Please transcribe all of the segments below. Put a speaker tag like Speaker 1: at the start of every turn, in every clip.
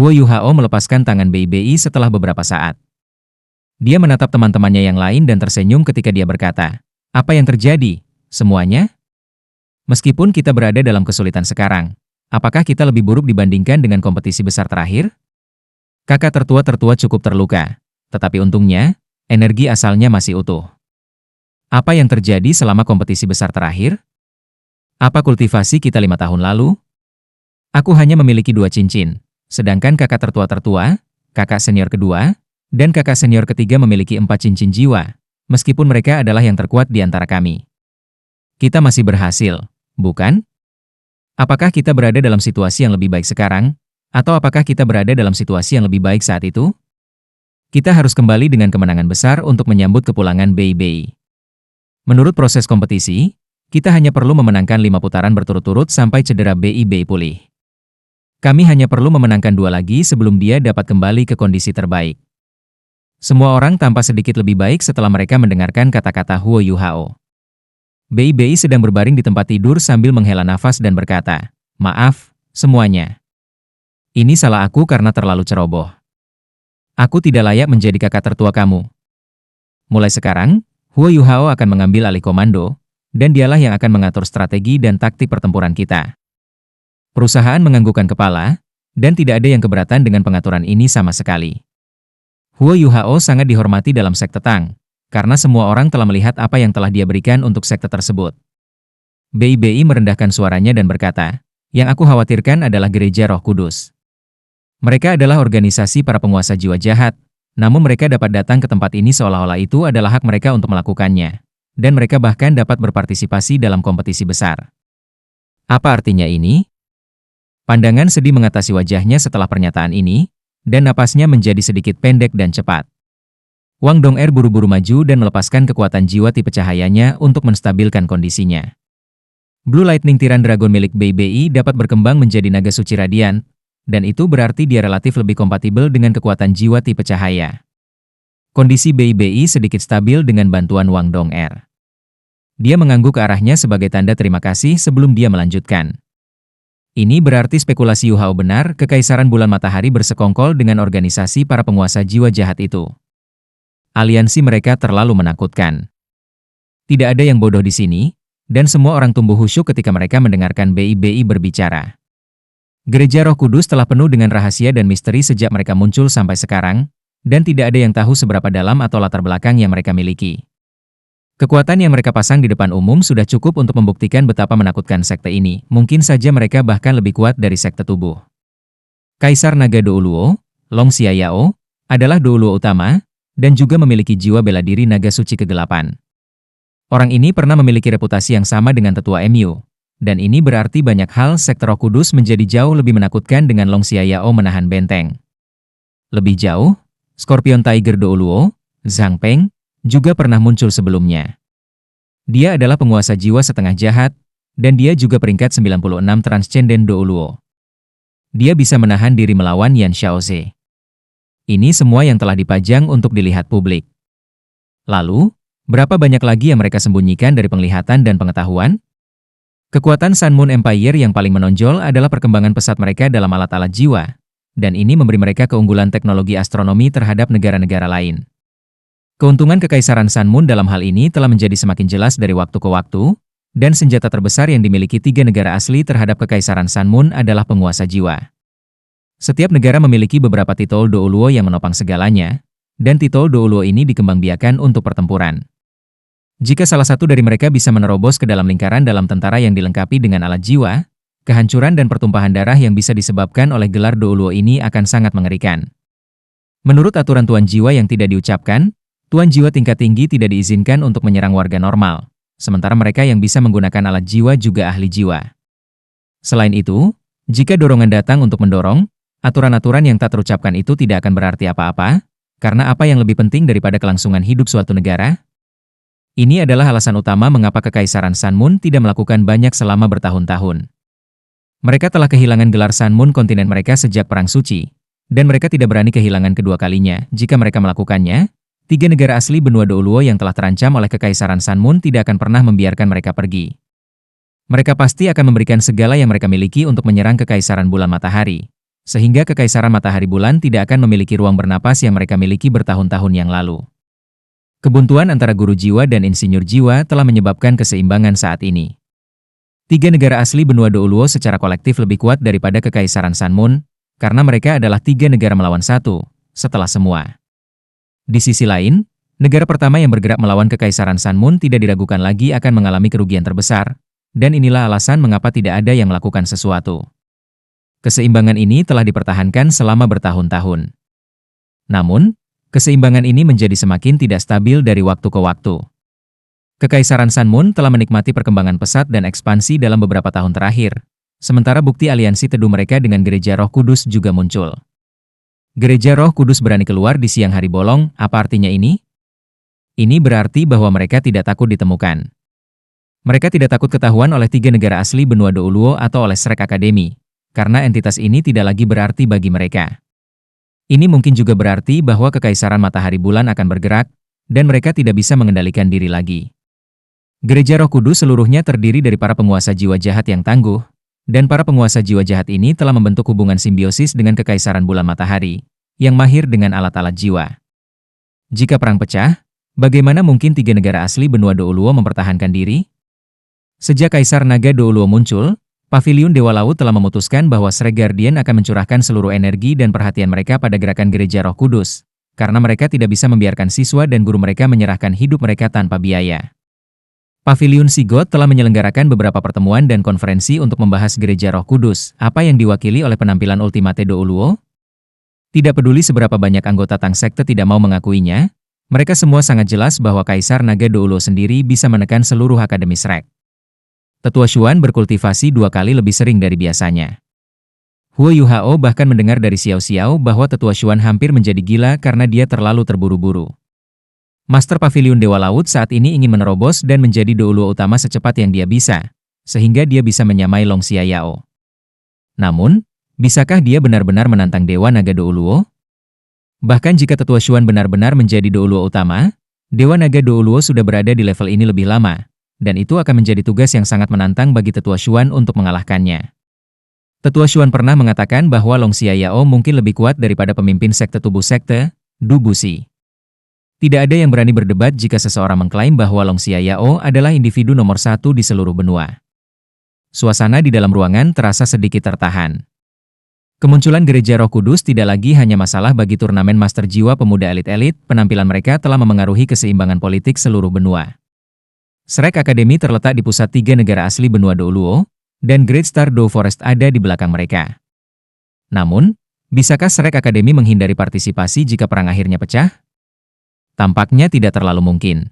Speaker 1: Huo Yuhao melepaskan tangan Bei Bei setelah beberapa saat. Dia menatap teman-temannya yang lain dan tersenyum ketika dia berkata, "Apa yang terjadi? Semuanya? Meskipun kita berada dalam kesulitan sekarang, apakah kita lebih buruk dibandingkan dengan kompetisi besar terakhir?" Kakak tertua cukup terluka, tetapi untungnya, energi asalnya masih utuh. Apa yang terjadi selama kompetisi besar terakhir? Apa kultivasi kita 5 tahun lalu? Aku hanya memiliki 2 cincin, sedangkan kakak tertua, kakak senior kedua, dan kakak senior ketiga memiliki 4 cincin jiwa, meskipun mereka adalah yang terkuat di antara kami. Kita masih berhasil, bukan? Apakah kita berada dalam situasi yang lebih baik sekarang, atau apakah kita berada dalam situasi yang lebih baik saat itu? Kita harus kembali dengan kemenangan besar untuk menyambut kepulangan Bei Bei. Menurut proses kompetisi, kita hanya perlu memenangkan 5 putaran berturut-turut sampai cedera Bei Bei pulih. Kami hanya perlu memenangkan 2 lagi sebelum dia dapat kembali ke kondisi terbaik. Semua orang tampak sedikit lebih baik setelah mereka mendengarkan kata-kata Huo Yuhao. Bei Bei sedang berbaring di tempat tidur sambil menghela nafas dan berkata, "Maaf, semuanya. Ini salah aku karena terlalu ceroboh. Aku tidak layak menjadi kakak tertua kamu." Mulai sekarang, Huo Yuhao akan mengambil alih komando, dan dialah yang akan mengatur strategi dan taktik pertempuran kita. Perusahaan menganggukkan kepala, dan tidak ada yang keberatan dengan pengaturan ini sama sekali. Huo Yuhao sangat dihormati dalam sekte Tang, karena semua orang telah melihat apa yang telah dia berikan untuk sekte tersebut. Bei Bei merendahkan suaranya dan berkata, "Yang aku khawatirkan adalah Gereja Roh Kudus. Mereka adalah organisasi para penguasa jiwa jahat, namun mereka dapat datang ke tempat ini seolah-olah itu adalah hak mereka untuk melakukannya, dan mereka bahkan dapat berpartisipasi dalam kompetisi besar. Apa artinya ini?" Pandangan sedih mengatasi wajahnya setelah pernyataan ini, dan napasnya menjadi sedikit pendek dan cepat. Wang Dong'er buru-buru maju dan melepaskan kekuatan jiwa tipe cahayanya untuk menstabilkan kondisinya. Blue Lightning Tiran Dragon milik Bei Bei dapat berkembang menjadi naga suci radian, dan itu berarti dia relatif lebih kompatibel dengan kekuatan jiwa tipe cahaya. Kondisi Bei Bei sedikit stabil dengan bantuan Wang Dong'er. Dia mengangguk ke arahnya sebagai tanda terima kasih sebelum dia melanjutkan. Ini berarti spekulasi Yuhao benar, Kekaisaran Bulan Matahari bersekongkol dengan organisasi para penguasa jiwa jahat itu. Aliansi mereka terlalu menakutkan. Tidak ada yang bodoh di sini, dan semua orang tumbuh khusyuk ketika mereka mendengarkan Bei Bei berbicara. Gereja Roh Kudus telah penuh dengan rahasia dan misteri sejak mereka muncul sampai sekarang, dan tidak ada yang tahu seberapa dalam atau latar belakang yang mereka miliki. Kekuatan yang mereka pasang di depan umum sudah cukup untuk membuktikan betapa menakutkan sekte ini. Mungkin saja mereka bahkan lebih kuat dari sekte tubuh. Kaisar Naga Douluo, Long Xiayao, adalah Douluo utama, dan juga memiliki jiwa bela diri naga suci kegelapan. Orang ini pernah memiliki reputasi yang sama dengan tetua MU, dan ini berarti banyak hal sekte Roh Kudus menjadi jauh lebih menakutkan dengan Long Xiayao menahan benteng. Lebih jauh, Scorpion Tiger Douluo, Zhang Peng, juga pernah muncul sebelumnya. Dia adalah penguasa jiwa setengah jahat, dan dia juga peringkat 96 Transcendent Douluo. Dia bisa menahan diri melawan Yan Xiaoze. Ini semua yang telah dipajang untuk dilihat publik. Lalu, berapa banyak lagi yang mereka sembunyikan dari penglihatan dan pengetahuan? Kekuatan Sun Moon Empire yang paling menonjol adalah perkembangan pesat mereka dalam alat-alat jiwa, dan ini memberi mereka keunggulan teknologi astronomi terhadap negara-negara lain. Keuntungan Kekaisaran Sun Moon dalam hal ini telah menjadi semakin jelas dari waktu ke waktu, dan senjata terbesar yang dimiliki 3 negara asli terhadap Kekaisaran Sun Moon adalah penguasa jiwa. Setiap negara memiliki beberapa titol Douluo yang menopang segalanya, dan titol Douluo ini dikembangbiakan untuk pertempuran. Jika salah satu dari mereka bisa menerobos ke dalam lingkaran dalam tentara yang dilengkapi dengan alat jiwa, kehancuran dan pertumpahan darah yang bisa disebabkan oleh gelar Douluo ini akan sangat mengerikan. Menurut aturan Tuan Jiwa yang tidak diucapkan, Tuan Jiwa tingkat tinggi tidak diizinkan untuk menyerang warga normal, sementara mereka yang bisa menggunakan alat jiwa juga ahli jiwa. Selain itu, jika dorongan datang untuk mendorong, aturan-aturan yang tak terucapkan itu tidak akan berarti apa-apa, karena apa yang lebih penting daripada kelangsungan hidup suatu negara? Ini adalah alasan utama mengapa Kekaisaran Sun Moon tidak melakukan banyak selama bertahun-tahun. Mereka telah kehilangan gelar Sun Moon kontinen mereka sejak Perang Suci, dan mereka tidak berani kehilangan kedua kalinya. Jika mereka melakukannya, 3 negara asli benua Douluo yang telah terancam oleh Kekaisaran Sun Moon tidak akan pernah membiarkan mereka pergi. Mereka pasti akan memberikan segala yang mereka miliki untuk menyerang Kekaisaran Bulan Matahari, Sehingga Kekaisaran Matahari Bulan tidak akan memiliki ruang bernapas yang mereka miliki bertahun-tahun yang lalu. Kebuntuan antara guru jiwa dan insinyur jiwa telah menyebabkan keseimbangan saat ini. Tiga negara asli benua Douluo secara kolektif lebih kuat daripada Kekaisaran Sunmoon, karena mereka adalah tiga negara melawan satu, setelah semua. Di sisi lain, negara pertama yang bergerak melawan Kekaisaran Sunmoon tidak diragukan lagi akan mengalami kerugian terbesar, dan inilah alasan mengapa tidak ada yang melakukan sesuatu. Keseimbangan ini telah dipertahankan selama bertahun-tahun. Namun, keseimbangan ini menjadi semakin tidak stabil dari waktu ke waktu. Kekaisaran Sunmoon telah menikmati perkembangan pesat dan ekspansi dalam beberapa tahun terakhir, sementara bukti aliansi teduh mereka dengan Gereja Roh Kudus juga muncul. Gereja Roh Kudus berani keluar di siang hari bolong, apa artinya ini? Ini berarti bahwa mereka tidak takut ditemukan. Mereka tidak takut ketahuan oleh tiga negara asli benua Douluo atau oleh Shrek Academy, karena entitas ini tidak lagi berarti bagi mereka. Ini mungkin juga berarti bahwa Kekaisaran Matahari Bulan akan bergerak, dan mereka tidak bisa mengendalikan diri lagi. Gereja Roh Kudus seluruhnya terdiri dari para penguasa jiwa jahat yang tangguh, dan para penguasa jiwa jahat ini telah membentuk hubungan simbiosis dengan Kekaisaran Bulan Matahari, yang mahir dengan alat-alat jiwa. Jika perang pecah, bagaimana mungkin tiga negara asli benua Douluo mempertahankan diri? Sejak Kaisar Naga Douluo muncul, Paviliun Dewa Laut telah memutuskan bahwa Shrek Guardian akan mencurahkan seluruh energi dan perhatian mereka pada gerakan Gereja Roh Kudus, karena mereka tidak bisa membiarkan siswa dan guru mereka menyerahkan hidup mereka tanpa biaya. Paviliun Sigot telah menyelenggarakan beberapa pertemuan dan konferensi untuk membahas Gereja Roh Kudus, apa yang diwakili oleh penampilan Ultimate Douluo. Tidak peduli seberapa banyak anggota Tang Sekte tidak mau mengakuinya, mereka semua sangat jelas bahwa Kaisar Naga Douluo sendiri bisa menekan seluruh Akademi Shrek. Tetua Xuan berkultivasi 2 kali lebih sering dari biasanya. Huo Yuhao bahkan mendengar dari Xiao Xiao bahwa Tetua Xuan hampir menjadi gila karena dia terlalu terburu-buru. Master Paviliun Dewa Laut saat ini ingin menerobos dan menjadi Douluo utama secepat yang dia bisa, sehingga dia bisa menyamai Long Xia Yao. Namun, bisakah dia benar-benar menantang Dewa Naga Douluo? Bahkan jika Tetua Xuan benar-benar menjadi Douluo utama, Dewa Naga Douluo sudah berada di level ini lebih lama, dan itu akan menjadi tugas yang sangat menantang bagi Tetua Xuan untuk mengalahkannya. Tetua Xuan pernah mengatakan bahwa Long Xia Yao mungkin lebih kuat daripada pemimpin sekte tubuh sekte, Du Buxi. Tidak ada yang berani berdebat jika seseorang mengklaim bahwa Long Xia Yao adalah individu nomor 1 di seluruh benua. Suasana di dalam ruangan terasa sedikit tertahan. Kemunculan Gereja Roh Kudus tidak lagi hanya masalah bagi turnamen Master Jiwa Pemuda Elit-Elit, penampilan mereka telah memengaruhi keseimbangan politik seluruh benua. Shrek Academy terletak di pusat tiga negara asli benua Douluo, dan Great Star Dough Forest ada di belakang mereka. Namun, bisakah Shrek Academy menghindari partisipasi jika perang akhirnya pecah? Tampaknya tidak terlalu mungkin.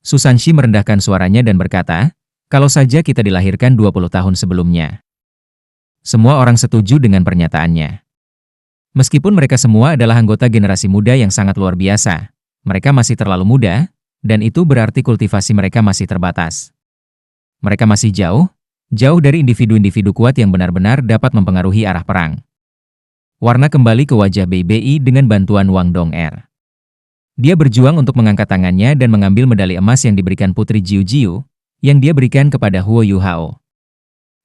Speaker 1: Susanshi merendahkan suaranya dan berkata, kalau saja kita dilahirkan 20 tahun sebelumnya. Semua orang setuju dengan pernyataannya. Meskipun mereka semua adalah anggota generasi muda yang sangat luar biasa, mereka masih terlalu muda, dan itu berarti kultivasi mereka masih terbatas. Mereka masih jauh dari individu-individu kuat yang benar-benar dapat mempengaruhi arah perang. Warna kembali ke wajah BBI dengan bantuan Wang Dong'er. Dia berjuang untuk mengangkat tangannya dan mengambil medali emas yang diberikan Putri Jiu Jiu, yang dia berikan kepada Huo Yuhao.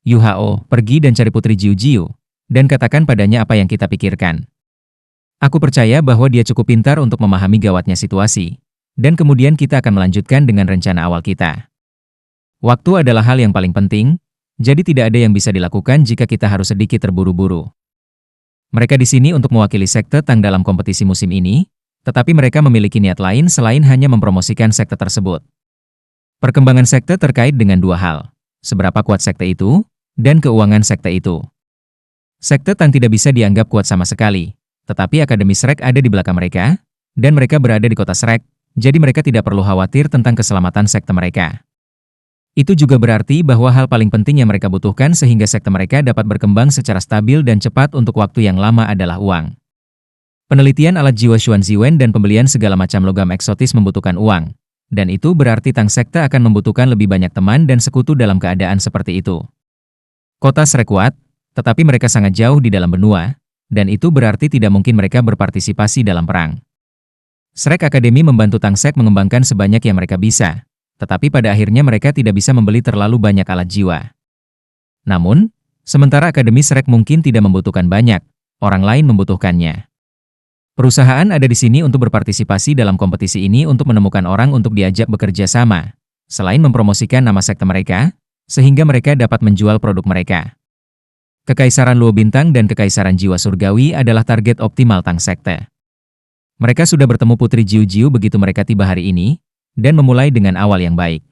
Speaker 1: Yuhao, pergi dan cari Putri Jiu Jiu, dan katakan padanya apa yang kita pikirkan. Aku percaya bahwa dia cukup pintar untuk memahami gawatnya situasi. Dan kemudian kita akan melanjutkan dengan rencana awal kita. Waktu adalah hal yang paling penting, jadi tidak ada yang bisa dilakukan jika kita harus sedikit terburu-buru. Mereka di sini untuk mewakili sekte Tang dalam kompetisi musim ini, tetapi mereka memiliki niat lain selain hanya mempromosikan sekte tersebut. Perkembangan sekte terkait dengan dua hal, seberapa kuat sekte itu, dan keuangan sekte itu. Sekte Tang tidak bisa dianggap kuat sama sekali, tetapi Akademi Shrek ada di belakang mereka, dan mereka berada di kota Shrek, jadi mereka tidak perlu khawatir tentang keselamatan sekte mereka. Itu juga berarti bahwa hal paling penting yang mereka butuhkan sehingga sekte mereka dapat berkembang secara stabil dan cepat untuk waktu yang lama adalah uang. Penelitian alat jiwa Xuan Ziwen dan pembelian segala macam logam eksotis membutuhkan uang, dan itu berarti Tang Sekte akan membutuhkan lebih banyak teman dan sekutu dalam keadaan seperti itu. Kota Shrek kuat, tetapi mereka sangat jauh di dalam benua, dan itu berarti tidak mungkin mereka berpartisipasi dalam perang. Shrek Academy membantu Tang Sek mengembangkan sebanyak yang mereka bisa, tetapi pada akhirnya mereka tidak bisa membeli terlalu banyak alat jiwa. Namun, Sementara Akademi Shrek mungkin tidak membutuhkan banyak, orang lain membutuhkannya. Perusahaan ada di sini untuk berpartisipasi dalam kompetisi ini untuk menemukan orang untuk diajak bekerja sama, selain mempromosikan nama sekte mereka, sehingga mereka dapat menjual produk mereka. Kekaisaran Luo Bintang dan Kekaisaran Jiwa Surgawi adalah target optimal Tang Sekte. Mereka sudah bertemu Putri Jiu Jiu begitu mereka tiba hari ini, dan memulai dengan awal yang baik.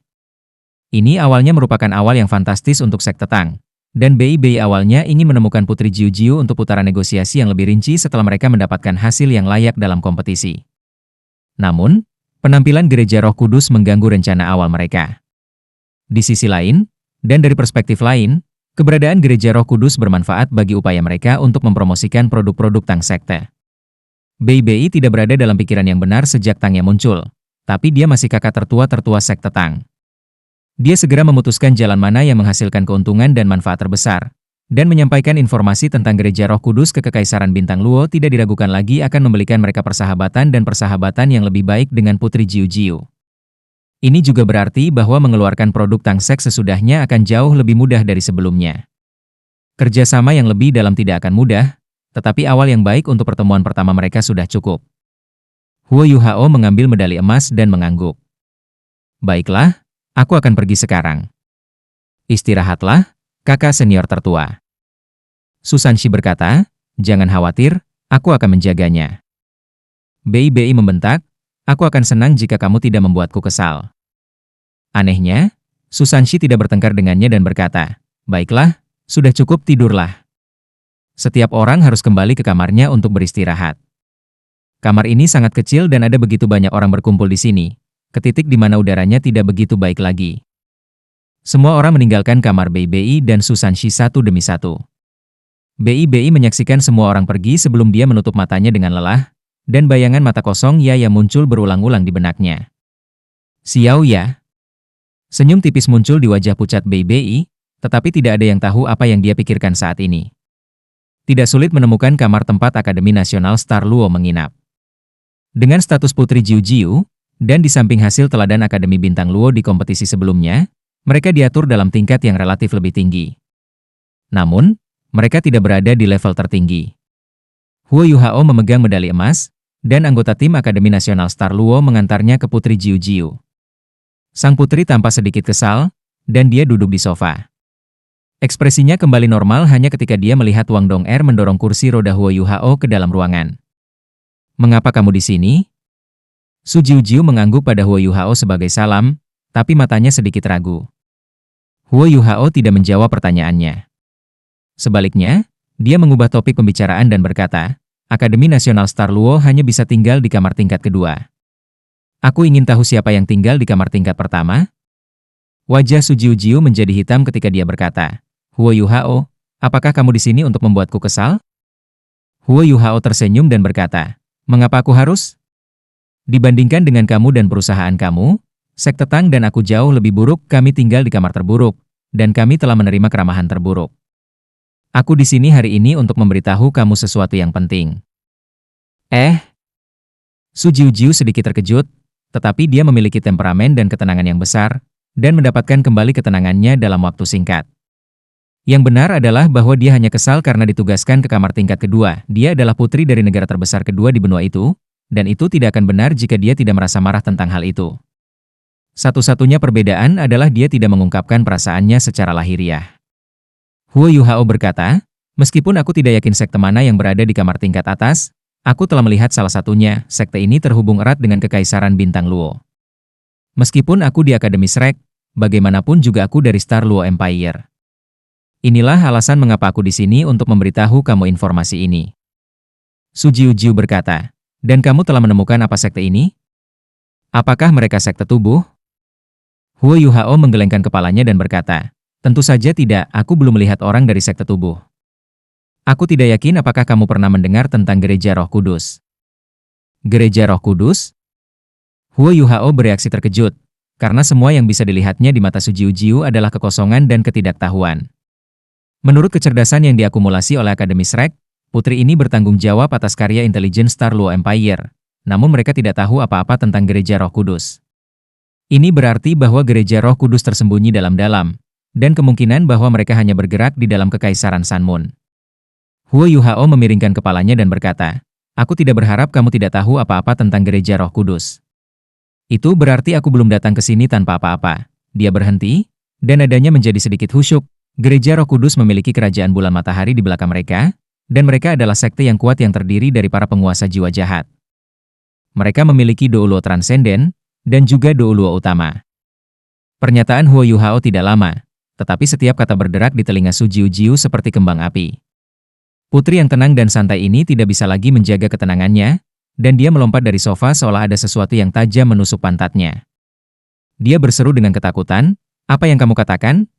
Speaker 1: Ini awalnya merupakan awal yang fantastis untuk Sekte Tang, dan BI awalnya ingin menemukan Putri Jiu Jiu untuk putaran negosiasi yang lebih rinci setelah mereka mendapatkan hasil yang layak dalam kompetisi. Namun, penampilan Gereja Roh Kudus mengganggu rencana awal mereka. Di sisi lain, dan dari perspektif lain, keberadaan Gereja Roh Kudus bermanfaat bagi upaya mereka untuk mempromosikan produk-produk Tang Sekte. BI tidak berada dalam pikiran yang benar sejak Tangnya muncul, tapi dia masih kakak tertua Sekte Tang. Dia segera memutuskan jalan mana yang menghasilkan keuntungan dan manfaat terbesar, dan menyampaikan informasi tentang Gereja Roh Kudus ke Kekaisaran Bintang Luo tidak diragukan lagi akan memberikan mereka persahabatan dan persahabatan yang lebih baik dengan Putri Jiu Jiu. Ini juga berarti bahwa mengeluarkan produk Tang Sek sesudahnya akan jauh lebih mudah dari sebelumnya. Kerjasama yang lebih dalam tidak akan mudah, tetapi awal yang baik untuk pertemuan pertama mereka sudah cukup. Huo Yuhao mengambil medali emas dan mengangguk. Baiklah, aku akan pergi sekarang. Istirahatlah, kakak senior tertua. Susanshi berkata, jangan khawatir, aku akan menjaganya. BI membentak, aku akan senang jika kamu tidak membuatku kesal. Anehnya, Susanshi tidak bertengkar dengannya dan berkata, baiklah, sudah cukup tidurlah. Setiap orang harus kembali ke kamarnya untuk beristirahat. Kamar ini sangat kecil dan ada begitu banyak orang berkumpul di sini, ke titik di mana udaranya tidak begitu baik lagi. Semua orang meninggalkan kamar BI dan Susanshi satu demi satu. BI menyaksikan semua orang pergi sebelum dia menutup matanya dengan lelah, dan bayangan mata kosong yang muncul berulang-ulang di benaknya. Xiao Ya. Senyum tipis muncul di wajah pucat BI, tetapi tidak ada yang tahu apa yang dia pikirkan saat ini. Tidak sulit menemukan kamar tempat Akademi Nasional Star Luo menginap. Dengan status Putri Jiu Jiu, dan di samping hasil teladan Akademi Bintang Luo di kompetisi sebelumnya, mereka diatur dalam tingkat yang relatif lebih tinggi. Namun, mereka tidak berada di level tertinggi. Huo Yuhao memegang medali emas, dan anggota tim Akademi Nasional Star Luo mengantarnya ke Putri Jiu Jiu. Sang putri tampak sedikit kesal, dan dia duduk di sofa. Ekspresinya kembali normal hanya ketika dia melihat Wang Dong'er mendorong kursi roda Huo Yuhao ke dalam ruangan. Mengapa kamu di sini? Su Jiu mengangguk pada Huo Yuhao sebagai salam, tapi matanya sedikit ragu. Huo Yuhao tidak menjawab pertanyaannya. Sebaliknya, dia mengubah topik pembicaraan dan berkata, Akademi Nasional Star Luo hanya bisa tinggal di kamar tingkat kedua. Aku ingin tahu siapa yang tinggal di kamar tingkat pertama? Wajah Su Jiu menjadi hitam ketika dia berkata, Huo Yuhao, apakah kamu di sini untuk membuatku kesal? Huo Yuhao tersenyum dan berkata, mengapa aku harus? Dibandingkan dengan kamu dan perusahaan kamu, Sekte Tang dan aku jauh lebih buruk, kami tinggal di kamar terburuk, dan kami telah menerima keramahan terburuk. Aku di sini hari ini untuk memberitahu kamu sesuatu yang penting. Su Jiu sedikit terkejut, tetapi dia memiliki temperamen dan ketenangan yang besar, dan mendapatkan kembali ketenangannya dalam waktu singkat. Yang benar adalah bahwa dia hanya kesal karena ditugaskan ke kamar tingkat kedua. Dia adalah putri dari negara terbesar kedua di benua itu, dan itu tidak akan benar jika dia tidak merasa marah tentang hal itu. Satu-satunya perbedaan adalah dia tidak mengungkapkan perasaannya secara lahiriah. Huo Yuhao berkata, meskipun aku tidak yakin sekte mana yang berada di kamar tingkat atas, aku telah melihat salah satunya. Sekte ini terhubung erat dengan Kekaisaran Bintang Luo. Meskipun aku di Akademi Shrek, bagaimanapun juga aku dari Star Luo Empire. Inilah alasan mengapa aku di sini untuk memberitahu kamu informasi ini. Su Jiu berkata, dan kamu telah menemukan apa sekte ini? Apakah mereka sekte tubuh? Huo Yuhao menggelengkan kepalanya dan berkata, tentu saja tidak, aku belum melihat orang dari sekte tubuh. Aku tidak yakin apakah kamu pernah mendengar tentang Gereja Roh Kudus. Gereja Roh Kudus? Huo Yuhao bereaksi terkejut, karena semua yang bisa dilihatnya di mata Su Jiu adalah kekosongan dan ketidaktahuan. Menurut kecerdasan yang diakumulasi oleh Akademi Shrek, putri ini bertanggung jawab atas karya intelijen Star Luo Empire, namun mereka tidak tahu apa-apa tentang Gereja Roh Kudus. Ini berarti bahwa Gereja Roh Kudus tersembunyi dalam-dalam, dan kemungkinan bahwa mereka hanya bergerak di dalam kekaisaran Sanmun. Huo Yuhao memiringkan kepalanya dan berkata, "Aku tidak berharap kamu tidak tahu apa-apa tentang gereja Roh Kudus. Itu berarti aku belum datang ke sini tanpa apa-apa." Dia berhenti, dan nadanya menjadi sedikit khusyuk. Gereja Roh Kudus memiliki kerajaan bulan matahari di belakang mereka, dan mereka adalah sekte yang kuat yang terdiri dari para penguasa jiwa jahat. Mereka memiliki Douluo transenden, dan juga Douluo utama. Pernyataan Huo Yuhao tidak lama, tetapi setiap kata berderak di telinga Su Jiu seperti kembang api. Putri yang tenang dan santai ini tidak bisa lagi menjaga ketenangannya, dan dia melompat dari sofa seolah ada sesuatu yang tajam menusuk pantatnya. Dia berseru dengan ketakutan, "Apa yang kamu katakan?